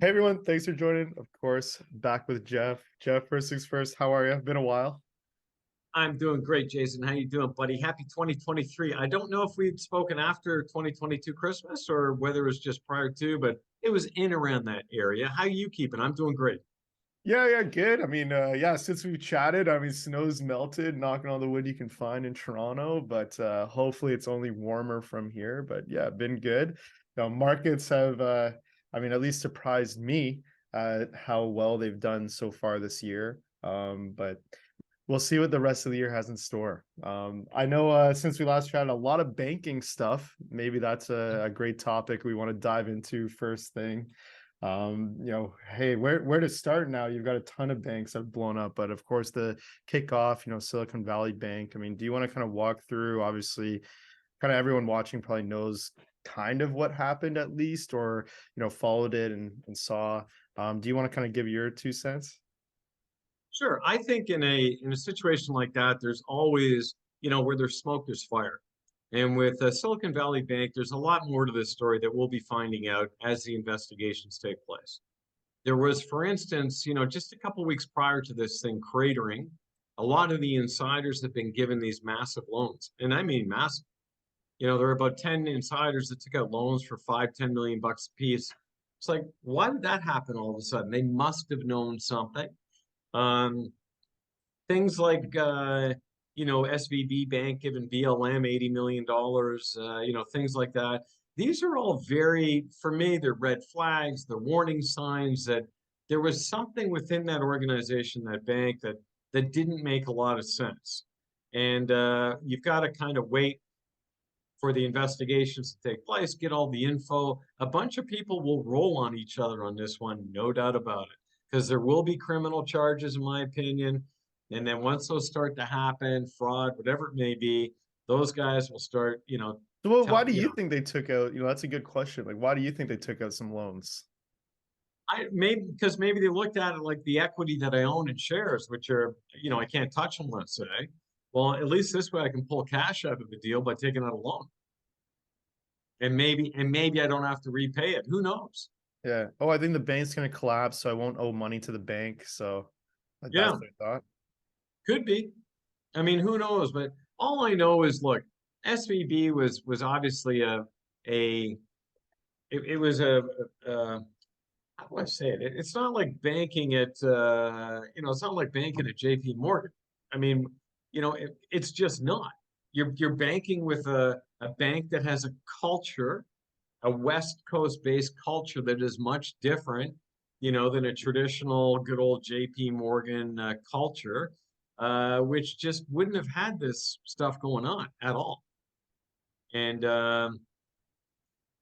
Hey everyone, thanks for joining. Of course, back with Jeff. Jeff, first things first, how are you? Been a while. I'm doing great, Jason. How you doing, buddy? Happy 2023. I don't know if we'd spoken after 2022 Christmas or whether it was just prior to, but it was in around that area. How you keeping? I'm doing great. Yeah, good. Yeah, since we chatted, snow's melted, knocking on the wood you can find in Toronto, but hopefully it's only warmer from here. But yeah, been good. Markets have at least surprised me how well they've done so far this year. But we'll see what the rest of the year has in store. I know since we last chatted, a lot of banking stuff. Maybe that's a great topic we want to dive into first thing. Hey, where to start now? You've got a ton of banks that have blown up, but of course the kickoff, Silicon Valley Bank. Do you want to kind of walk through? Obviously, kind of everyone watching probably knows kind of what happened at least, or followed it and saw. Do you want to kind of give your 2 cents? Sure. I think in a situation like that, there's always, where there's smoke, there's fire. And with Silicon Valley Bank, there's a lot more to this story that we'll be finding out as the investigations take place. There was, for instance, just a couple of weeks prior to this thing cratering, a lot of the insiders have been given these massive loans. And I mean massive. There were about 10 insiders that took out loans for 5, 10 million bucks a piece. It's like, why did that happen all of a sudden? They must have known something. Um, Things like SVB Bank giving BLM $80 million, things like that. These are all very, for me, they're red flags, they're warning signs that there was something within that organization, that bank, that didn't make a lot of sense. And you've got to kind of wait for the investigations to take place, get all the info. A bunch of people will roll on each other on this one, no doubt about it, because there will be criminal charges, in my opinion. And then once those start to happen, fraud, whatever it may be, those guys will start, So, well, why tell do you think they took out? That's a good question. Like, why do you think they took out some loans? I maybe because maybe they looked at it like the equity that I own in shares, which are, I can't touch them, let's say. Well, at least this way I can pull cash out of the deal by taking out a loan. And maybe I don't have to repay it. Who knows? Yeah. Oh, I think the bank's gonna collapse, so I won't owe money to the bank. So that's Yeah, what I thought. could be. I mean, who knows? But all I know is, look, SVB was obviously a it was a how do I say it? It's not like banking at it's not like banking at JP Morgan. I mean, it's just not. You're banking with a bank that has a culture, a West Coast based culture that is much different, than a traditional good old JP Morgan culture, which just wouldn't have had this stuff going on at all. And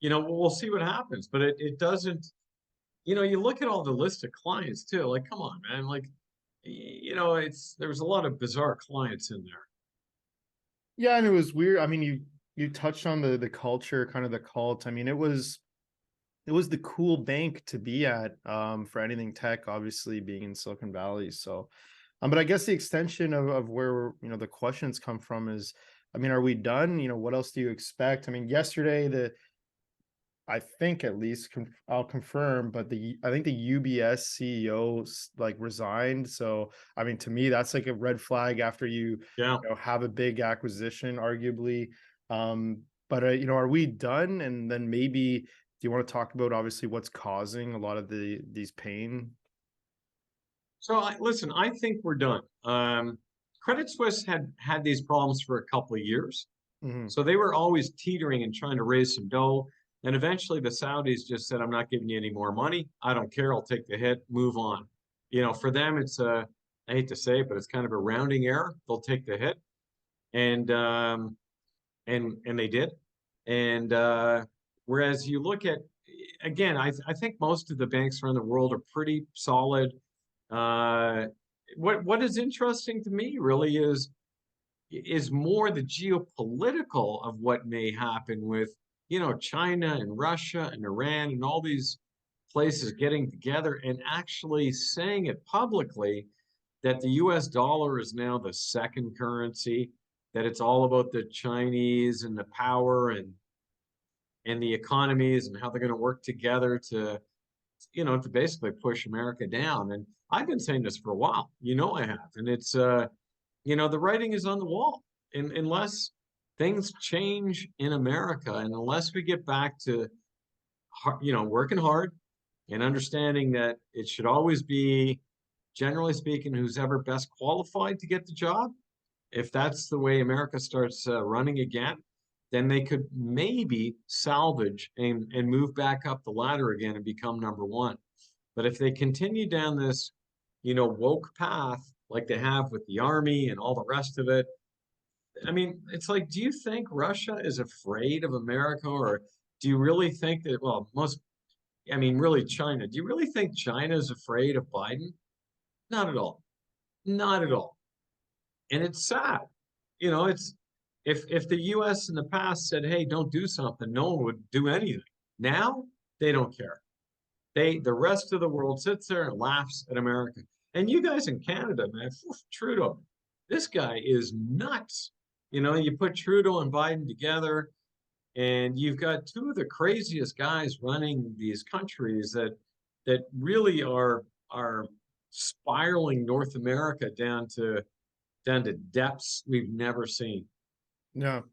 we'll see what happens, but it doesn't. You look at all the list of clients too. Like, come on, man. Like, there's a lot of bizarre clients in there. Yeah, and it was weird. You touched on the culture, kind of the cult. It was the cool bank to be at for anything tech, obviously being in Silicon Valley. So, but I guess the extension of where the questions come from is, are we done? What else do you expect? Yesterday I think at least I'll confirm, but I think the UBS CEO like resigned. So to me that's like a red flag after you Yeah. have a big acquisition, arguably. But are we done? And then maybe do you want to talk about obviously what's causing a lot of these pain? So listen, I think we're done. Credit Suisse had these problems for a couple of years. Hmm. So they were always teetering and trying to raise some dough. And eventually the Saudis just said, I'm not giving you any more money. I don't care. I'll take the hit, move on. For them, it's I hate to say it, but it's kind of a rounding error. They'll take the hit. And and they did. And whereas you look at, again, I think most of the banks around the world are pretty solid. Uh, what is interesting to me really is more the geopolitical of what may happen with, China and Russia and Iran and all these places getting together and actually saying it publicly that the US dollar is now the second currency, that it's all about the Chinese and the power and the economies and how they're going to work together to basically push America down. And I've been saying this for a while. I have. And it's, the writing is on the wall. Unless things change in America, and unless we get back to, working hard and understanding that it should always be, generally speaking, who's ever best qualified to get the job. If that's the way America starts running again, then they could maybe salvage and move back up the ladder again and become number one. But if they continue down this, woke path like they have with the army and all the rest of it, I mean, it's like, do you think Russia is afraid of America, or do you really think that, well, really China, do you really think China is afraid of Biden? Not at all. Not at all. And it's sad. It's if the US in the past said, hey, don't do something, no one would do anything. Now they don't care. The rest of the world sits there and laughs at America. And you guys in Canada, man, Trudeau, this guy is nuts. You put Trudeau and Biden together, and you've got two of the craziest guys running these countries that really are spiraling North America down to depths we've never seen. No,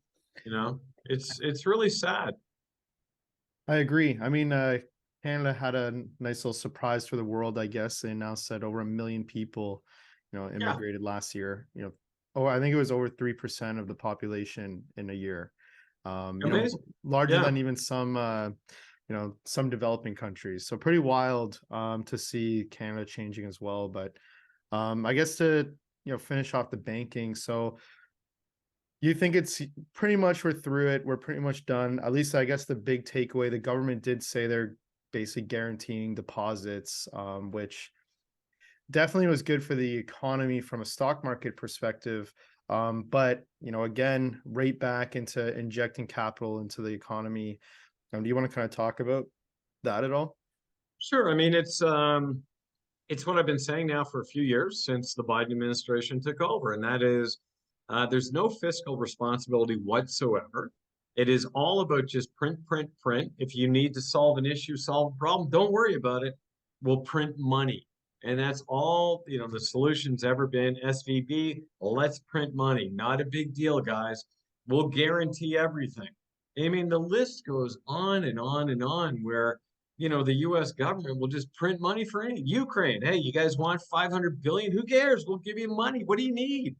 It's really sad. I agree. I mean, Canada had a nice little surprise for the world, I guess. They announced that over 1 million people, immigrated last year. I think it was over 3% of the population in a year. Amazing. Larger than even some some developing countries. So pretty wild to see Canada changing as well. But I guess to finish off the banking. So you think it's pretty much we're through it. We're pretty much done. At least I guess the big takeaway, the government did say they're basically guaranteeing deposits, which definitely was good for the economy from a stock market perspective. But again, right back into injecting capital into the economy. Do you want to kind of talk about that at all? Sure. I mean, it's what I've been saying now for a few years since the Biden administration took over, and that is there's no fiscal responsibility whatsoever. It is all about just print, print, print. If you need to solve an issue, solve a problem, don't worry about it. We'll print money. And that's all, the solution's ever been. SVB, let's print money. Not a big deal, guys. We'll guarantee everything. I mean, the list goes on and on and on where, the US government will just print money for any Ukraine. Hey, you guys want 500 billion? Who cares? We'll give you money. What do you need?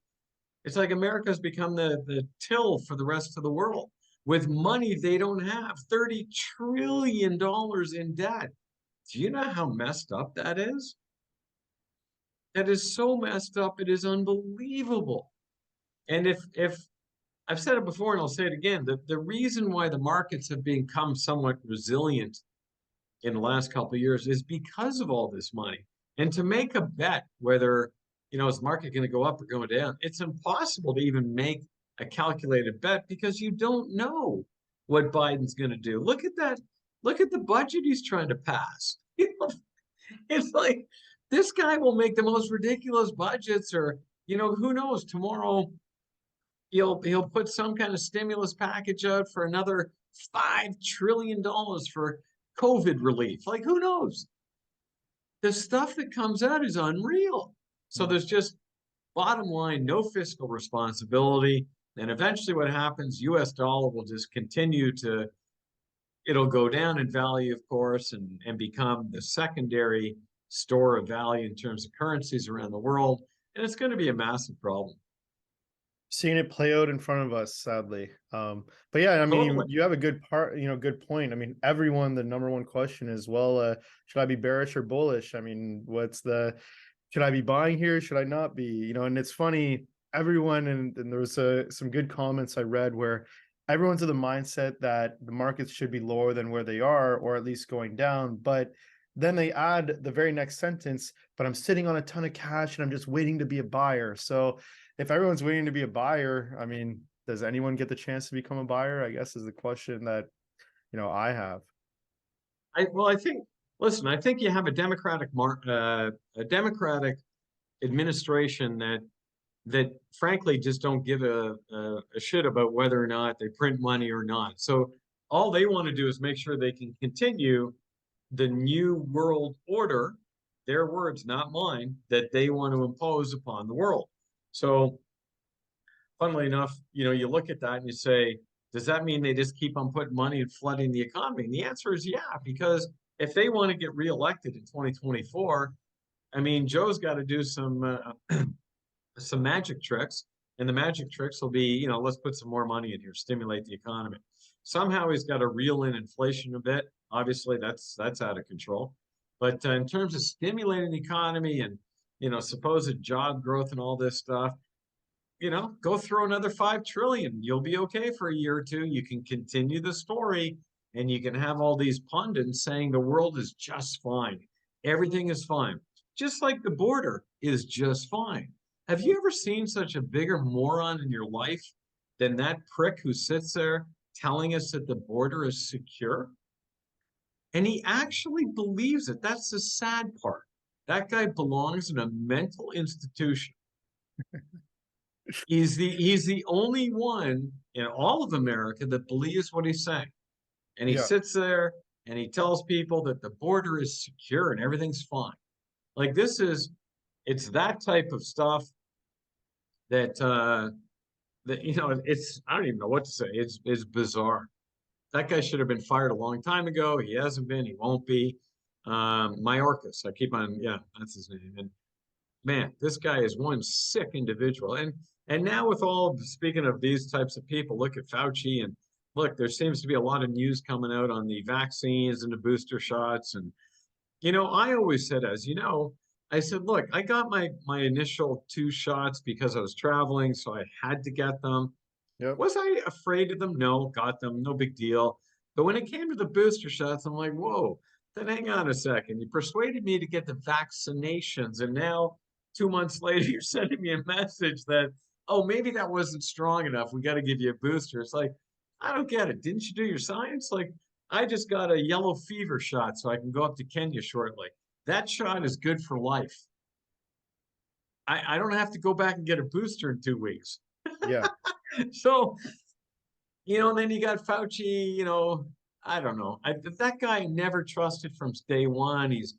It's like America's become the till for the rest of the world with money they don't have. $30 trillion in debt. Do you know how messed up that is? That is so messed up. It is unbelievable. And if I've said it before and I'll say it again, the reason why the markets have become somewhat resilient in the last couple of years is because of all this money. And to make a bet whether, is the market going to go up or go down, it's impossible to even make a calculated bet because you don't know what Biden's going to do. Look at that. Look at the budget he's trying to pass. It's like, this guy will make the most ridiculous budgets, or, who knows, tomorrow he'll put some kind of stimulus package out for another $5 trillion for COVID relief. Like, who knows? The stuff that comes out is unreal. So there's just, bottom line, no fiscal responsibility. And eventually what happens, US dollar will just continue to, it'll go down in value, of course, and become the secondary store of value in terms of currencies around the world. And it's going to be a massive problem. Seeing it play out in front of us, sadly. But yeah, I mean, Totally. you have a good good point. I mean, everyone, the number one question is, well, should I be bearish or bullish? I mean, should I be buying here? Should I not be? And it's funny, everyone, and there was some good comments I read where everyone's of the mindset that the markets should be lower than where they are, or at least going down. But then they add the very next sentence, but I'm sitting on a ton of cash and I'm just waiting to be a buyer. So if everyone's waiting to be a buyer, I mean, does anyone get the chance to become a buyer? I guess is the question that, I have. I think, listen, I think you have a Democratic administration that frankly just don't give a shit about whether or not they print money or not. So all they want to do is make sure they can continue the new world order, their words, not mine, that they want to impose upon the world. So, funnily enough, you look at that and you say, does that mean they just keep on putting money and flooding the economy? And the answer is yeah, because if they want to get reelected in 2024, I mean, Joe's got to do some magic tricks, and the magic tricks will be, let's put some more money in here, stimulate the economy. Somehow he's got to reel in inflation a bit. Obviously, that's out of control. But in terms of stimulating the economy and supposed job growth and all this stuff, go throw another 5 trillion. You'll be okay for a year or two. You can continue the story, and you can have all these pundits saying the world is just fine. Everything is fine. Just like the border is just fine. Have you ever seen such a bigger moron in your life than that prick who sits there telling us that the border is secure? And he actually believes it. That's the sad part. That guy belongs in a mental institution. He's the only one in all of America that believes what he's saying. And he Yeah. sits there and he tells people that the border is secure and everything's fine. Like it's that type of stuff that it's, I don't even know what to say. It's bizarre. That guy should have been fired a long time ago. He hasn't been, he won't be. Mayorkas, I keep on, yeah, that's his name. And man, this guy is one sick individual. And now with all, speaking of these types of people, look at Fauci, and look, there seems to be a lot of news coming out on the vaccines and the booster shots. And I always said, I said, look, I got my initial 2 shots because I was traveling, so I had to get them. Yep. Was I afraid of them? No, got them, no big deal. But when it came to the booster shots, I'm like, whoa, then hang on a second. You persuaded me to get the vaccinations, and now 2 months later, you're sending me a message that, oh, maybe that wasn't strong enough. We got to give you a booster. It's like, I don't get it. Didn't you do your science? Like, I just got a yellow fever shot so I can go up to Kenya shortly. That shot is good for life. I don't have to go back and get a booster in 2 weeks. Yeah. So, and then you got Fauci, I don't know. That guy never trusted from day one. He's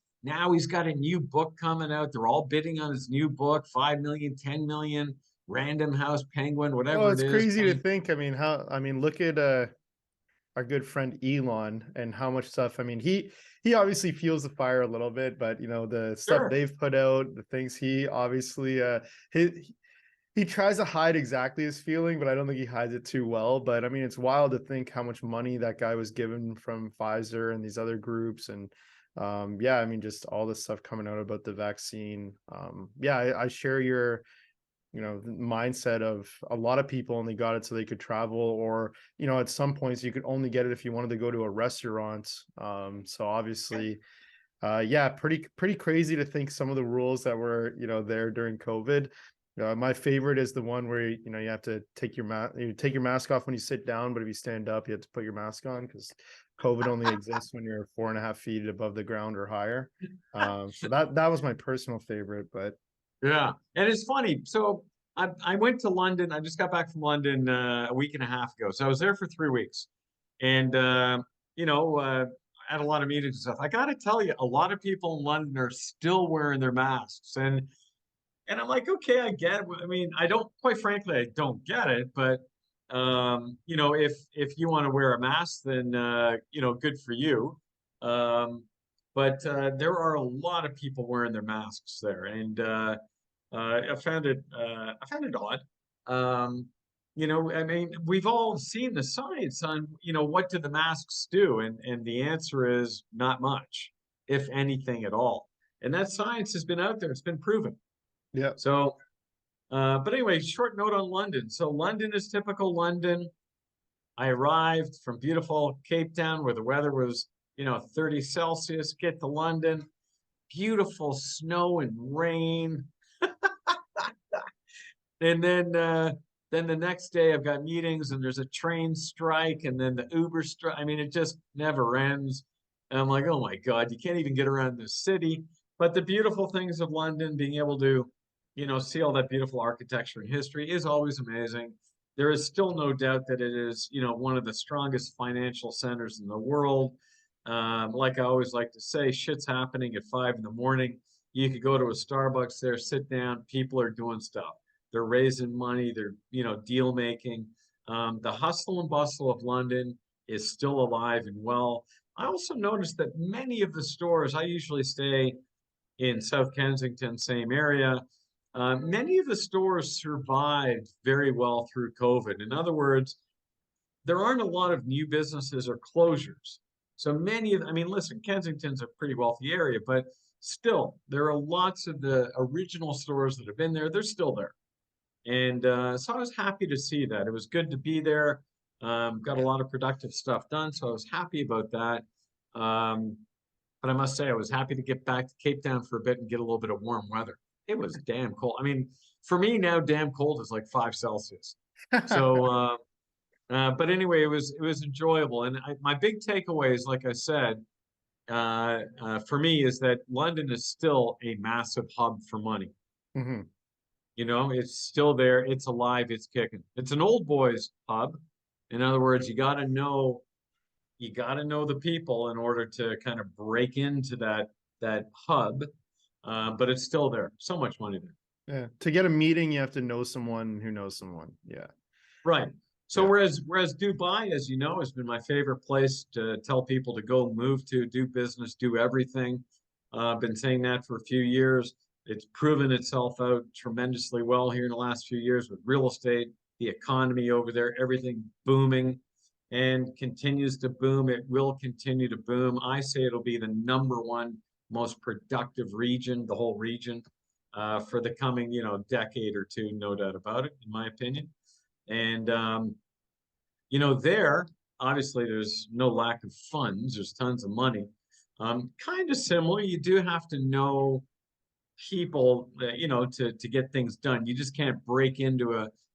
got a new book coming out. They're all bidding on his new book, 5 million, 10 million, Random House Penguin, Oh, whatever it it's is. crazy to think. I mean, look at our good friend Elon and how much stuff. I mean, he obviously feels the fire a little bit, but the stuff Sure. they've put out, the things he obviously he tries to hide exactly his feeling, but I don't think he hides it too well. But I mean, it's wild to think how much money that guy was given from Pfizer and these other groups. And yeah, I mean, just all this stuff coming out about the vaccine. Yeah, I share your mindset of a lot of people only got it so they could travel, or at some points you could only get it if you wanted to go to a restaurant. So obviously yeah, pretty crazy to think some of the rules that were there during COVID. My favorite is the one where you have to take your mask off when you sit down, but if you stand up you have to put your mask on because COVID only exists when you're 4.5 feet above the ground or higher. So that was my personal favorite. But Yeah. And it's funny. So I went to London. I just got back from London a week and a half ago. So I was there for 3 weeks. And, had a lot of meetings and stuff. I got to tell you, a lot of people in London are still wearing their masks. And I'm like, okay, I get it. I mean, quite frankly, I don't get it. But, if you want to wear a mask, then, good for you. But there are a lot of people wearing their masks there. And, I found it odd. I mean, we've all seen the science on, what do the masks do? And the answer is not much, if anything at all. And that science has been out there. It's been proven. yeah. So, but anyway, short note on London. So London is typical London. I arrived from beautiful Cape Town where the weather was, 30 Celsius, get to London, beautiful snow and rain. And then the next day I've got meetings and there's a train strike and then the Uber strike. I mean, it just never ends. And I'm like, oh my God, you can't even get around the city. But the beautiful things of London, being able to, see all that beautiful architecture and history is always amazing. There is still no doubt that it is, one of the strongest financial centers in the world. Like I always like to say, shit's happening at 5 in the morning. You could go to a Starbucks there, sit down, people are doing stuff. They're raising money, they're, deal making. The hustle and bustle of London is still alive and well. I also noticed that many of the stores, I usually stay in South Kensington, same area. Many of the stores survived very well through COVID. In other words, there aren't a lot of new businesses or closures. So many of, I mean, listen, Kensington's a pretty wealthy area, but still, there are lots of the original stores that have been there. They're still there. And so I was happy to see that. It was good to be there. Got a lot of productive stuff done. So I was happy about that. Um, but I must say, I was happy to get back to Cape Town for a bit and get a little bit of warm weather. It was damn cold. I mean, for me now, damn cold is like 5 Celsius. So, but anyway, it was enjoyable, and my big takeaways, like I said, for me, is that London is still a massive hub for money. Mhm. It's still there, it's alive, it's kicking. It's an old boys hub. In other words, you got to know the people in order to kind of break into that hub. But it's still there. So much money there. Yeah. To get a meeting, you have to know someone who knows someone. Yeah. Right. So Yeah. whereas Dubai, as you know, has been my favorite place to tell people to go move to, do business, do everything. I've been saying that for a few years. It's proven itself out tremendously well here in the last few years with real estate, the economy over there, everything booming and continues to boom. It will continue to boom. I say it'll be the number one most productive region, the whole region, for the coming, decade or two, no doubt about it, in my opinion. And there, obviously, there's no lack of funds. There's tons of money. Kind of similar. You do have to know people, to get things done. You just can't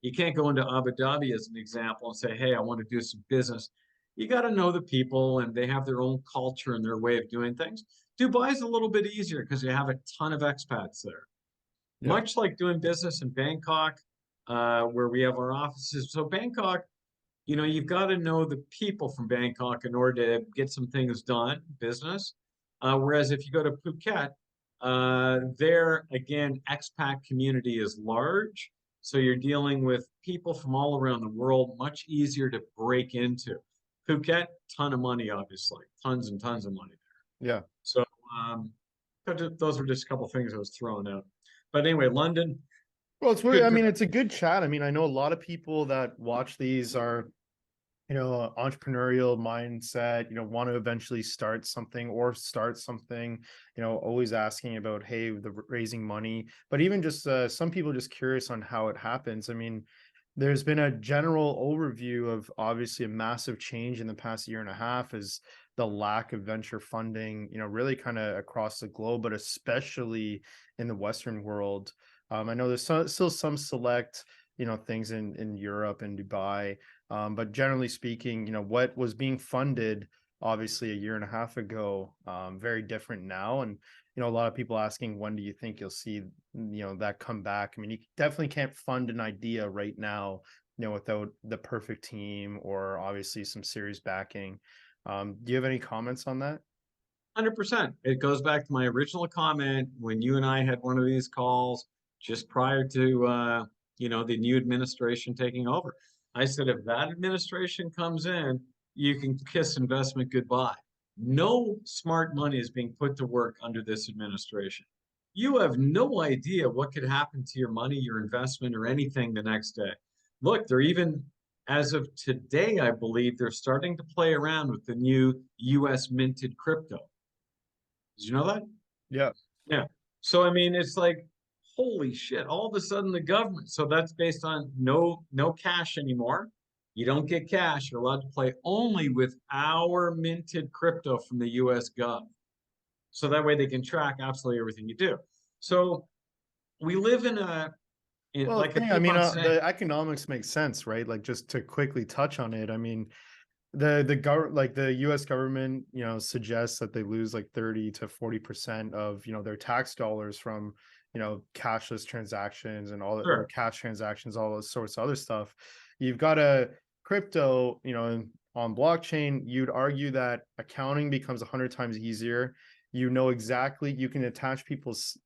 you can't go into Abu Dhabi as an example and say, hey, I want to do some business. You got to know the people and they have their own culture and their way of doing things. Dubai is a little bit easier because you have a ton of expats there. Yeah. Much like doing business in Bangkok, where we have our offices. So Bangkok, you've got to know the people from Bangkok in order to get some things done, business. Whereas if you go to Phuket, there again, expat community is large. So you're dealing with people from all around the world, much easier to break into. Phuket, ton of money, obviously, tons and tons of money there. Yeah. So um, those were just a couple of things I was throwing out. But anyway, London, Well, it's weird. good. I mean, it's a good chat. I mean, I know a lot of people that watch these are, entrepreneurial mindset, want to eventually start something or start something, always asking about, hey, the raising money, but even just some people just curious on how it happens. I mean, there's been a general overview of obviously a massive change in the past year and a half is the lack of venture funding, really kind of across the globe, but especially in the Western world. I know there's still some select, things in Europe and Dubai. But generally speaking, what was being funded obviously a year and a half ago, very different now. And, a lot of people asking, when do you think you'll see, that come back? I mean, you definitely can't fund an idea right now, without the perfect team or obviously some serious backing. Do you have any comments on that? 100%. It goes back to my original comment when you and I had one of these calls just prior to the new administration taking over. I said if that administration comes in, you can kiss investment goodbye. No smart money is being put to work under this administration. You have no idea what could happen to your money, your investment, or anything the next day. Look, they're even as of today, I believe they're starting to play around with the new US minted crypto. Did you know that? Yeah. Yeah. So I mean, it's like, holy shit! All of a sudden, the government. So that's based on no cash anymore. You don't get cash. You're allowed to play only with our minted crypto from the U.S. Gov. So that way they can track absolutely everything you do. So we live Well, like I yeah, I keep mean, on saying, the economics makes sense, right? Like just to quickly touch on it, I mean, like the US government, suggests that they lose like 30 to 40% of, their tax dollars from, cashless transactions and all or sure, cash transactions, all those sorts of other stuff. You've got a crypto, on blockchain, you'd argue that accounting becomes 100 times easier. You know exactly, you can attach people's,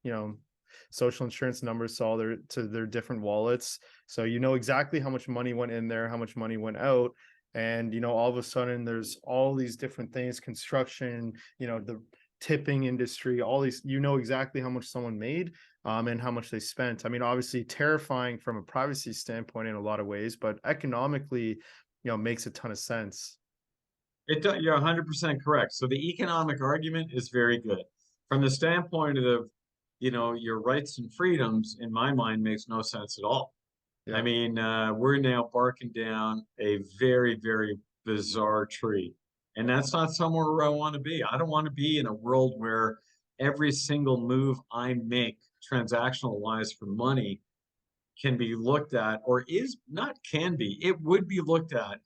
social insurance numbers to their different wallets. So you know exactly how much money went in there, how much money went out. And all of a sudden there's all these different things, construction, the tipping industry, all these, exactly how much someone made, and how much they spent. I mean, obviously terrifying from a privacy standpoint in a lot of ways, but economically, makes a ton of sense. You're 100% correct. So the economic argument is very good. From the standpoint of, your rights and freedoms, in my mind, makes no sense at all. I Yeah. mean, we're now barking down a very, very bizarre tree. And that's not somewhere where I want to be. I don't want to be in a world where every single move I make transactional wise for money can be looked at, or is not can be, it would be looked at,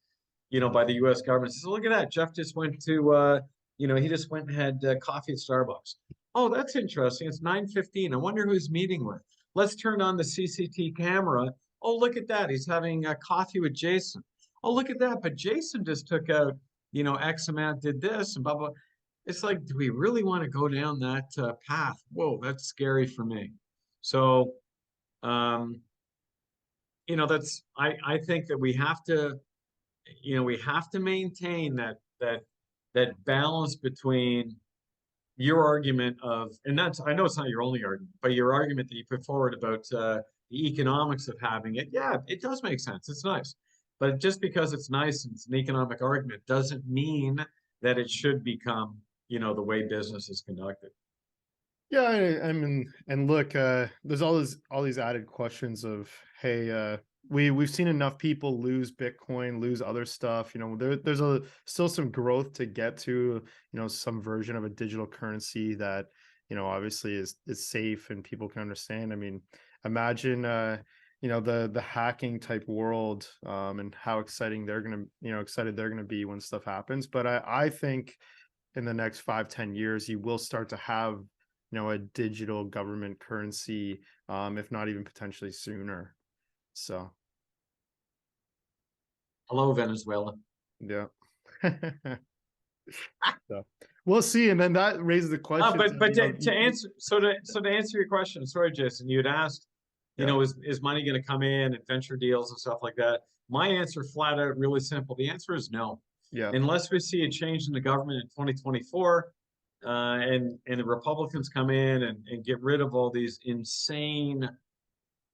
by the US government. So look at that. Jeff just went to, he just went and had coffee at Starbucks. Oh, that's interesting. It's 9:15. I wonder who he's meeting with. Let's turn on the CCT camera. Oh, look at that. He's having a coffee with Jason. Oh, look at that. But Jason just took out, X amount, did this and blah, blah. It's like, do we really want to go down that path? Whoa, that's scary for me. So, um, I think that we have to maintain that balance between your argument of, and that's, I know it's not your only argument, but your argument that you put forward about the economics of having it. Yeah, it does make sense. It's nice. But just because it's nice and it's an economic argument doesn't mean that it should become, the way business is conducted. Yeah, I mean, and look, there's all these added questions of, hey, we've seen enough people lose Bitcoin, lose other stuff. There's still some growth to get to, some version of a digital currency that, obviously is safe and people can understand. I mean, imagine the hacking type world, and how exciting excited they're gonna be when stuff happens. But I think in the next 5-10 years, you will start to have a digital government currency, if not even potentially sooner. So Hello, Venezuela. yeah. So we'll see. And then that raises the question But to answer, to answer your question, sorry, Jason, you had asked, yeah, is money going to come in and venture deals and stuff like that? My answer, flat out, really simple. The answer is no. yeah, Unless we see a change in the government in 2024, and the Republicans come in and get rid of all these insane,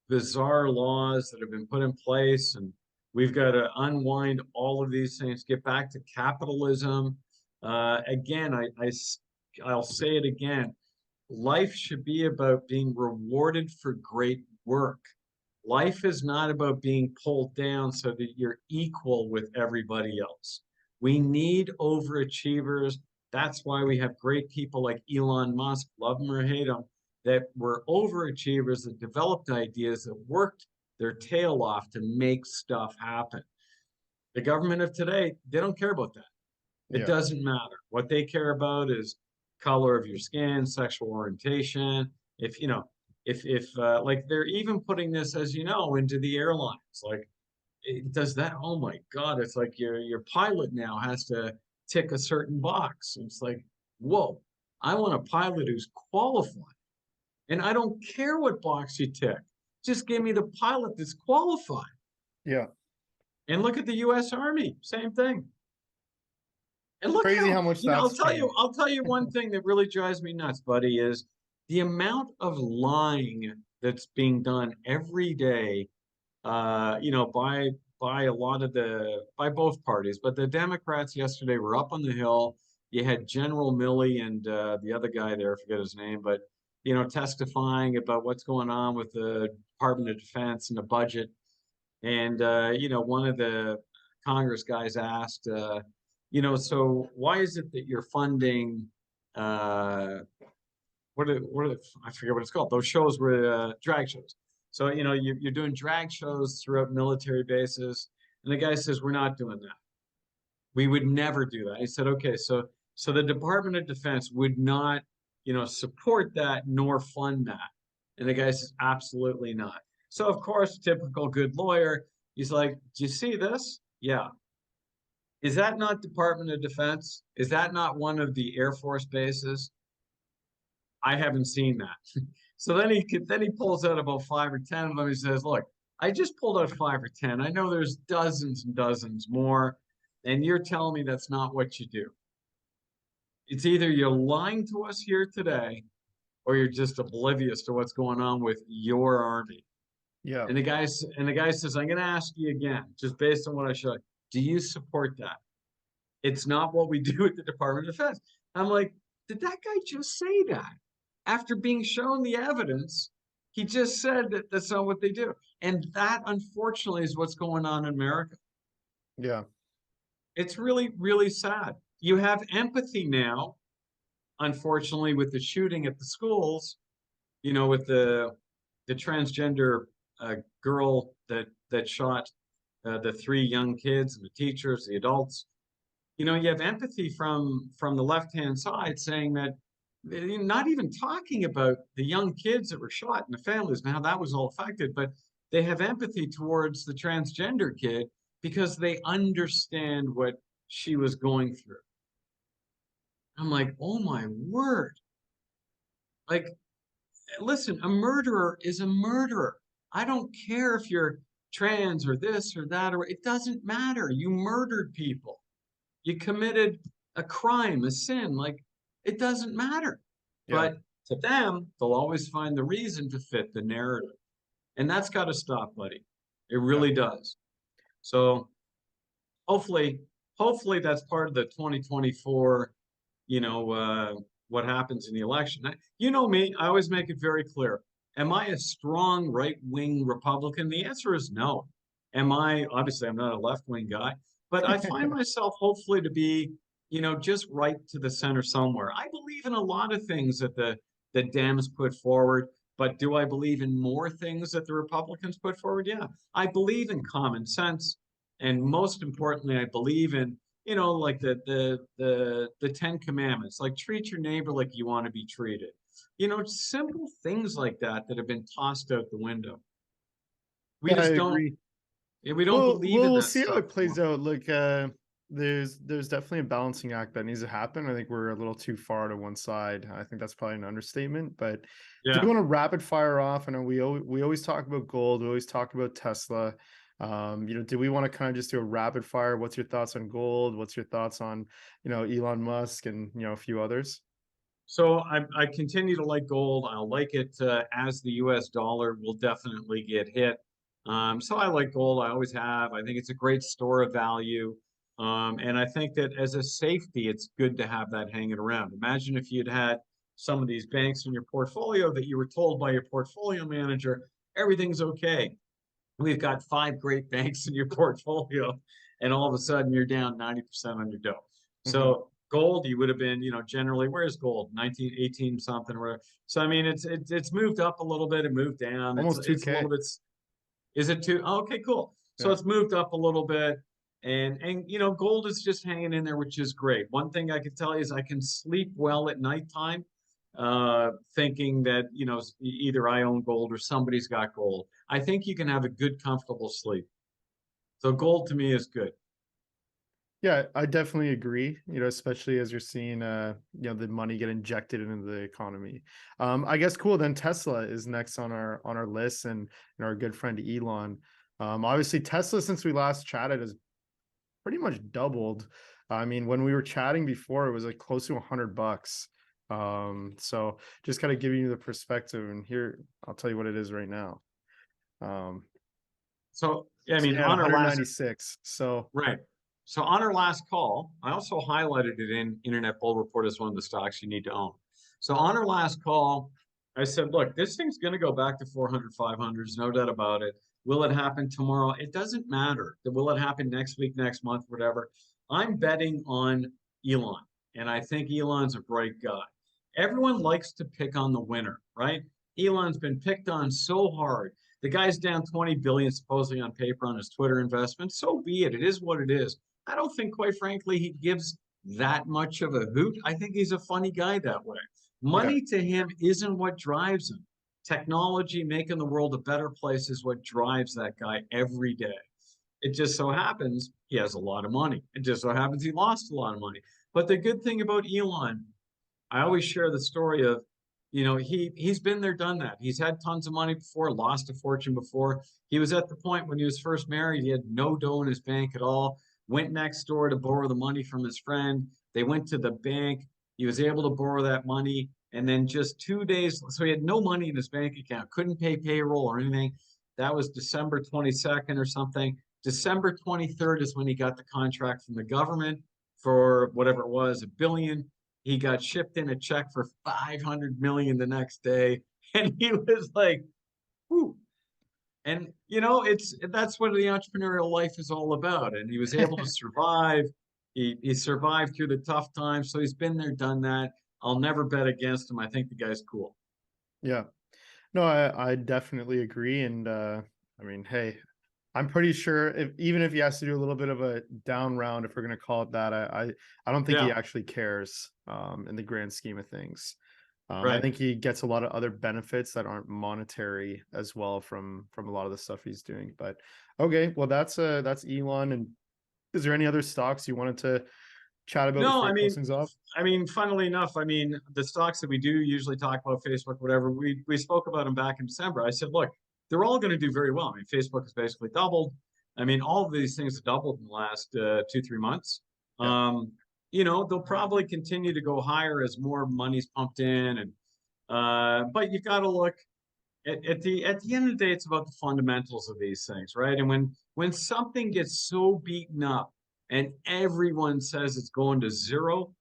bizarre laws that have been put in place, and we've got to unwind all of these things, get back to capitalism. Again, I'll say it again. Life should be about being rewarded for great work. Life is not about being pulled down so that you're equal with everybody else. We need overachievers. That's why we have great people like Elon Musk, love him or hate him, that were overachievers that developed ideas that worked their tail off to make stuff happen. The government of today, they don't care about that. It yeah, doesn't matter. What they care about is color of your skin, sexual orientation. If like they're even putting this, as you know, into the airlines. Like, does that? Oh my God! It's like your pilot now has to tick a certain box. It's like, whoa! I want a pilot who's qualified, and I don't care what box you tick. Just give me the pilot that's qualified. yeah. And look at the U.S. Army, same thing. And look Crazy how, how much that's changed. I'll tell you one thing that really drives me nuts, buddy, is the amount of lying that's being done every day, by a lot of by both parties. But the Democrats yesterday were up on the Hill. You had General Milley and the other guy there, I forget his name, but testifying about what's going on with the Department of Defense and the budget. And one of the Congress guys asked, so why is it that you're funding I forget what it's called. Those shows were drag shows. So you're doing drag shows throughout military bases, and the guy says we're not doing that. We would never do that. He said, okay, so the Department of Defense would not support that nor fund that. And the guy says absolutely not. So of course, typical good lawyer, he's like, do you see this? Yeah. Is that not Department of Defense? Is that not one of the Air Force bases? I haven't seen that. So then he pulls out about 5 or 10 of them. He says, "Look, I just pulled out 5 or 10. I know there's dozens and dozens more, and you're telling me that's not what you do. It's either you're lying to us here today, or you're just oblivious to what's going on with your army." Yeah. And the guy says, "I'm going to ask you again, just based on what I showed. Do you support that? It's not what we do at the Department of Defense." I'm like, did that guy just say that? After being shown the evidence, he just said that that's not what they do. And that, unfortunately, is what's going on in America. Yeah. It's really, really sad. You have empathy now, unfortunately, with the shooting at the schools, with the transgender girl that shot the 3 young kids and the teachers, the adults. You have empathy from the left-hand side saying that, not even talking about the young kids that were shot and the families and how that was all affected, but they have empathy towards the transgender kid because they understand what she was going through. I'm like, oh my word. Like, listen, a murderer is a murderer. I don't care if you're trans or this or that, or it doesn't matter. You murdered people. You committed a crime, a sin. Like, it doesn't matter. Yeah. But to them, they'll always find the reason to fit the narrative. And that's got to stop, buddy. It Yeah. really does. So hopefully, hopefully that's part of the 2024, what happens in the election. You know me, I always make it very clear. Am I a strong right-wing Republican? The answer is no. Obviously, I'm not a left-wing guy, but I find myself hopefully to be, just right to the center somewhere. I believe in a lot of things that the Dems put forward, but do I believe in more things that the Republicans put forward? Yeah. I believe in common sense. And most importantly, I believe in, like the 10 Commandments, like treat your neighbor like you want to be treated. Simple things like that have been tossed out the window. We Yeah, I just don't agree. we don't Well, believe well, in we'll that see how stuff it plays anymore. out. Look, there's definitely a balancing act that needs to happen. I think we're a little too far to one side. I think that's probably an understatement. But do you Yeah. want to rapid fire off? I know we always talk about gold. We always talk about Tesla. Do we want to kind of just do a rapid fire? What's your thoughts on gold? What's your thoughts on, Elon Musk and a few others? So I continue to like gold. I'll like it as the U.S. dollar will definitely get hit. So I like gold. I always have. I think it's a great store of value. And I think that as a safety, it's good to have that hanging around. Imagine if you'd had some of these banks in your portfolio that you were told by your portfolio manager, everything's okay. We've got 5 great banks in your portfolio, and all of a sudden you're down 90% on your dough. Hmm. So gold, you would have been, generally, where's gold? 1918 something, where so I mean it's moved up a little bit, it moved down. It's Almost it's a 2K. little bit. Is it too? Oh, okay, cool. So Yeah. it's moved up a little bit. And gold is just hanging in there, which is great. One thing I can tell you is I can sleep well at nighttime, thinking that either I own gold or somebody's got gold. I think you can have a good, comfortable sleep. So gold to me is good. Yeah, I definitely agree, especially as you're seeing the money get injected into the economy. I guess cool. Then Tesla is next on our list, and our good friend Elon. Obviously Tesla, since we last chatted, has pretty much doubled. I mean, when we were chatting before, it was like close to $100. So just kind of giving you the perspective, and here I'll tell you what it is right now. Um, So yeah, I so mean, yeah, at on our last 196. So right. So on our last call, I also highlighted it in Internet Bull Report as one of the stocks you need to own. So on our last call, I said, look, this thing's going to go back to 400, 500s, no doubt about it. Will it happen tomorrow? It doesn't matter. Will it happen next week, next month, whatever? I'm betting on Elon, and I think Elon's a bright guy. Everyone likes to pick on the winner, right? Elon's been picked on so hard. The guy's down 20 billion supposedly on paper on his Twitter investment. So be it. It is what it is. I don't think, quite frankly, he gives that much of a hoot. I think he's a funny guy that way. yeah. Money to him isn't what drives him. Technology, making the world a better place is what drives that guy every day. It just so happens he has a lot of money. It just so happens he lost a lot of money. But the good thing about Elon, I always share the story of, he's been there, done that. He's had tons of money before, lost a fortune before. He was at the point when he was first married, he had no dough in his bank at all, went next door to borrow the money from his friend. They went to the bank. He was able to borrow that money. And then just 2 days, so he had no money in his bank account, couldn't pay payroll or anything. That was December 22nd or something. December 23rd is when he got the contract from the government for whatever it was, $1 billion. He got shipped in a check for 500 million the next day. And he was like, whoo. And that's what the entrepreneurial life is all about. And he was able to survive. He survived through the tough times. So he's been there, done that. I'll never bet against him. I think the guy's cool. Yeah. No, I definitely agree. And I mean, hey, I'm pretty sure even if he has to do a little bit of a down round, if we're gonna call it that, I don't think he Yeah, actually cares in the grand scheme of things. I right. think he gets a lot of other benefits that aren't monetary as well from a lot of the stuff he's doing. But okay, well that's Elon. And is there any other stocks you wanted to chat about No, before we close things off? funnily enough, the stocks that we do usually talk about, Facebook, whatever, we spoke about them back in December. I said, look, they're all going to do very well. Facebook has basically doubled. All of these things have doubled in the last 2, 3 months. Yeah. They'll probably continue to go higher as more money's pumped in, and but you got to look at the end of the day, it's about the fundamentals of these things, right? And when something gets so beaten up and everyone says it's going to zero,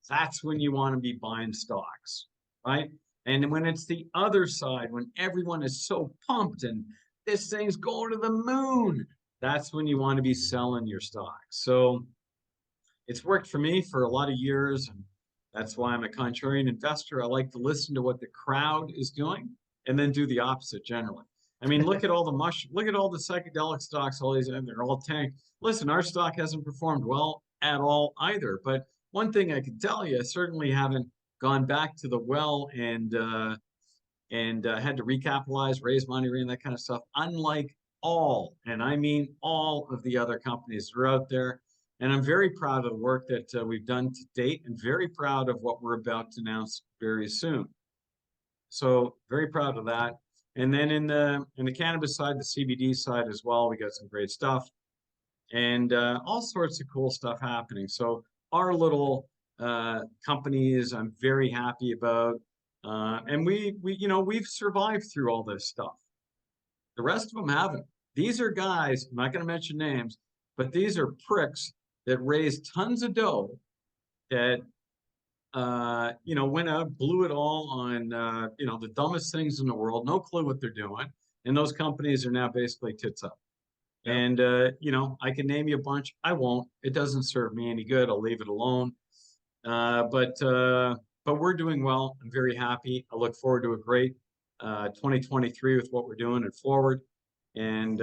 that's when you want to be buying stocks, right? And when it's the other side, when everyone is so pumped and this thing's going to the moon, that's when you want to be selling your stocks. So it's worked for me for a lot of years, and that's why I'm a contrarian investor. I like to listen to what the crowd is doing and then do the opposite generally. Look at all look at all the psychedelic stocks, all these, and they're all tanked. Listen, our stock hasn't performed well at all either. But one thing I can tell you, I certainly haven't gone back to the well and had to recapitalize, raise money, and that kind of stuff. Unlike all, and I mean all of the other companies that are out there. And I'm very proud of the work that we've done to date, and very proud of what we're about to announce very soon. So very proud of that. And then in the cannabis side, the CBD side as well, we got some great stuff, and all sorts of cool stuff happening. So our little companies, I'm very happy about, and we've survived through all this stuff. The rest of them haven't. These are guys, I'm not going to mention names, but these are pricks that raised tons of dough that went out, blew it all on the dumbest things in the world, no clue what they're doing, and those companies are now basically tits up. Yeah. And I can name you a bunch. I won't. It doesn't serve me any good. I'll leave it alone. But we're doing well. I'm very happy. I look forward to a great 2023 with what we're doing and forward. And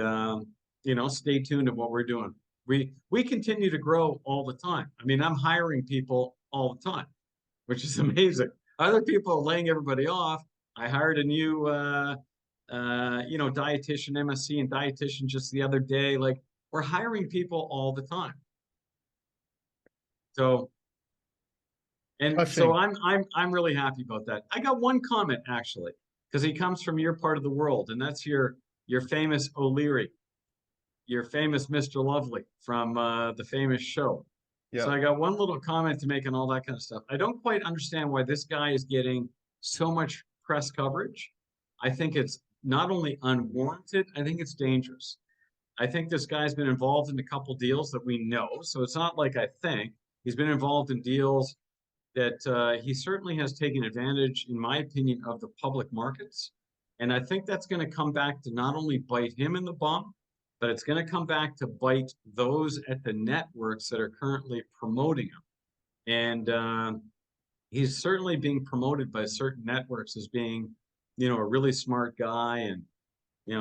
stay tuned to what we're doing. We continue to grow all the time. I'm hiring people all the time, which is amazing. Other people are laying everybody off. I hired a new dietitian, MSc and dietitian just the other day. Like, we're hiring people all the time. So Touching. I'm really happy about that. I got one comment actually, because he comes from your part of the world, and that's your famous O'Leary, your famous Mr. Lovely from the famous show. Yeah. So I got one little comment to make on all that kind of stuff. I don't quite understand why this guy is getting so much press coverage. I think it's not only unwarranted, I think it's dangerous. I think this guy's been involved in a couple deals that we know. So it's not like I think. He's been involved in deals that he certainly has taken advantage, in my opinion, of the public markets. And I think that's going to come back to not only bite him in the bum, but it's going to come back to bite those at the networks that are currently promoting him. And he's certainly being promoted by certain networks as being, a really smart guy. And,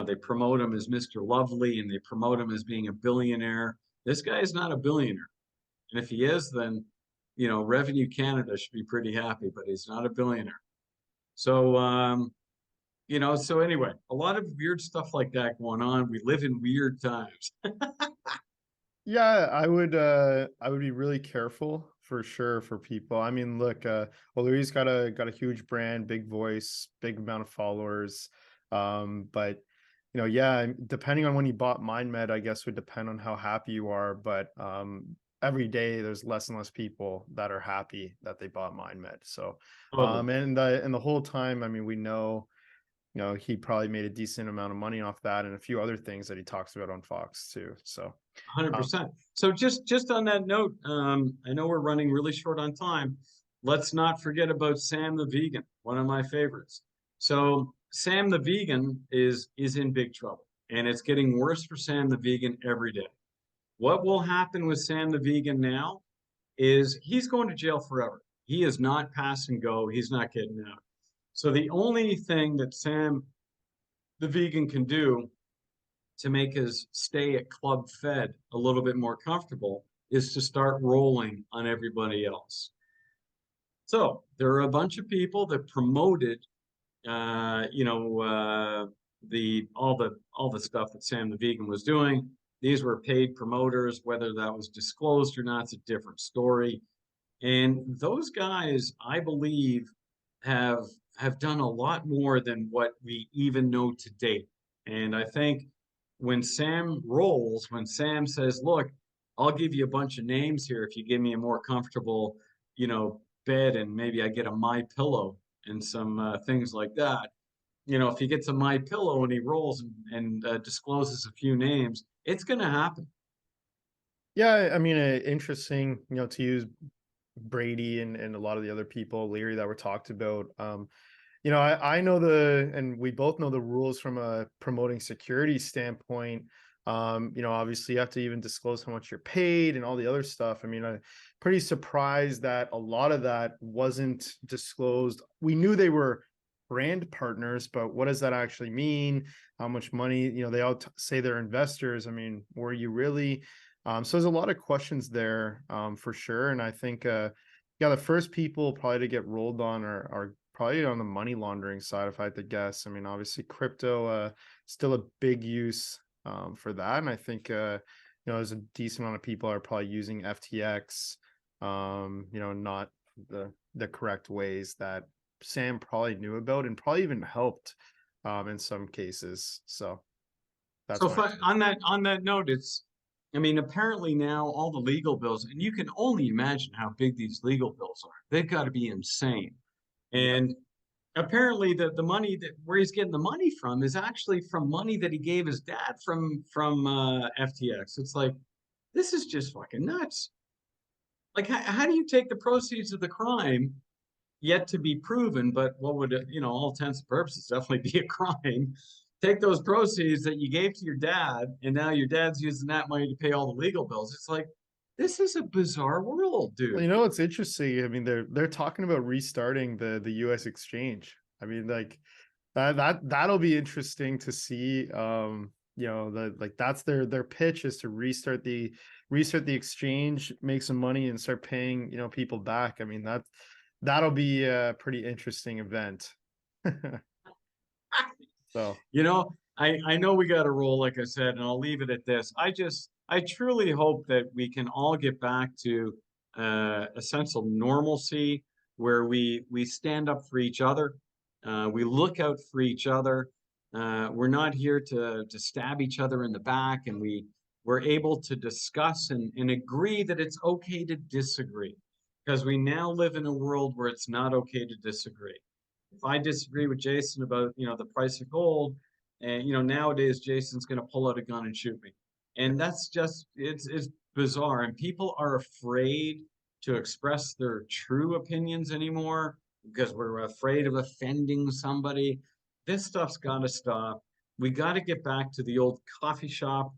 they promote him as Mr. Lovely, and they promote him as being a billionaire. This guy is not a billionaire. And if he is, then, Revenue Canada should be pretty happy, but he's not a billionaire. So, so anyway, a lot of weird stuff like that going on. We live in weird times. Yeah, I would be really careful for sure for people. I mean, look, well, Louis got a huge brand, big voice, big amount of followers. But yeah, depending on when you bought MindMed, I guess would depend on how happy you are. But every day there's less and less people that are happy that they bought MindMed. So Totally. and the whole time, I mean, we know, he probably made a decent amount of money off that and a few other things that he talks about on Fox too. So um, 100%. So just on that note, I know we're running really short on time. Let's not forget about Sam the vegan, one of my favorites. So Sam the vegan is in big trouble, and it's getting worse for Sam the vegan every day. What will happen with Sam the vegan now is he's going to jail forever. He is not pass and go. He's not getting out. So the only thing that Sam the vegan can do to make his stay at Club Fed a little bit more comfortable is to start rolling on everybody else. So there are a bunch of people that promoted, all the stuff that Sam the Vegan was doing. These were paid promoters. Whether that was disclosed or not, it's a different story. And those guys, I believe, have have done a lot more than what we even know to date. And I think when Sam rolls, when Sam says, "Look, I'll give you a bunch of names here if you give me a more comfortable, bed, and maybe I get a My Pillow and some things like that." If he gets a My Pillow and he rolls and discloses a few names, it's going to happen. yeah, I mean, interesting, to use Brady and a lot of the other people, Leary, that were talked about. I know and we both know the rules from a promoting security standpoint. Obviously you have to even disclose how much you're paid and all the other stuff. I mean, I'm pretty surprised that a lot of that wasn't disclosed. We knew they were brand partners, but what does that actually mean? How much money, they all say they're investors. I mean, were you really? So there's a lot of questions there, for sure. And I think, yeah, the first people probably to get rolled on are probably on the money laundering side, if I had to guess. I mean, obviously, crypto, still a big use, for that, and I think, there's a decent amount of people are probably using FTX, not the correct ways that Sam probably knew about and probably even helped, in some cases. So that's So my take. on that note, I mean, apparently now all the legal bills, and you can only imagine how big these legal bills are. They've got to be insane. Yeah. And apparently the money that where he's getting the money from is actually from money that he gave his dad from FTX. It's like this is just fucking nuts. Like how do you take the proceeds of the crime yet to be proven, but what would all intents and purposes definitely be a crime? Take those proceeds that you gave to your dad, and now your dad's using that money to pay all the legal bills. It's like this is a bizarre world, Well, dude. it's interesting. I mean, they're talking about restarting the U.S. exchange. I mean, like that'll be interesting to see. That's their pitch is to restart the exchange, make some money, and start paying people back. I mean, that'll be a pretty interesting event. So I know we got to roll, like I said, and I'll leave it at this. I truly hope that we can all get back to a sense of normalcy where we stand up for each other, we look out for each other. We're not here to stab each other in the back, and we're able to discuss and agree that it's okay to disagree, because we now live in a world where it's not okay to disagree. If I disagree with Jason about, the price of gold, and nowadays Jason's going to pull out a gun and shoot me. And that's just it's bizarre. And people are afraid to express their true opinions anymore because we're afraid of offending somebody. This stuff's got to stop. We got to get back to the old coffee shop,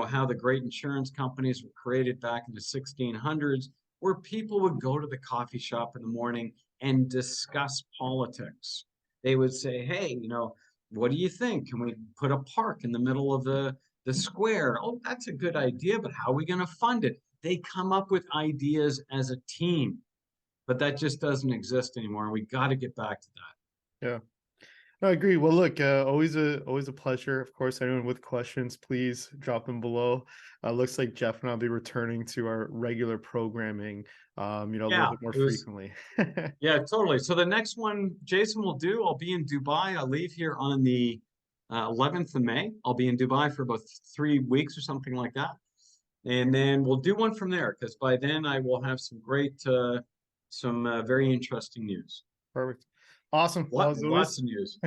how the great insurance companies were created back in the 1600s, where people would go to the coffee shop in the morning and discuss politics. They would say, "Hey, what do you think? Can we put a park in the middle of the square? Oh, that's a good idea, but how are we going to fund it?" They come up with ideas as a team, but that just doesn't exist anymore. And we got to get back to that. yeah. I agree. Well, look, always a pleasure. Of course, anyone with questions, please drop them below. Looks like Jeff and I'll be returning to our regular programming, a little Yeah, bit more it was. frequently. Yeah, totally. So the next one, Jason will do. I'll be in Dubai. I'll leave here on the 11th of May. I'll be in Dubai for about 3 weeks or something like that. And then we'll do one from there because by then I will have some great, very interesting news. Perfect. Awesome. Well, as Lots always, of news.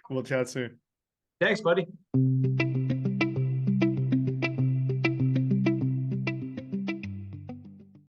we'll chat soon. Thanks, buddy.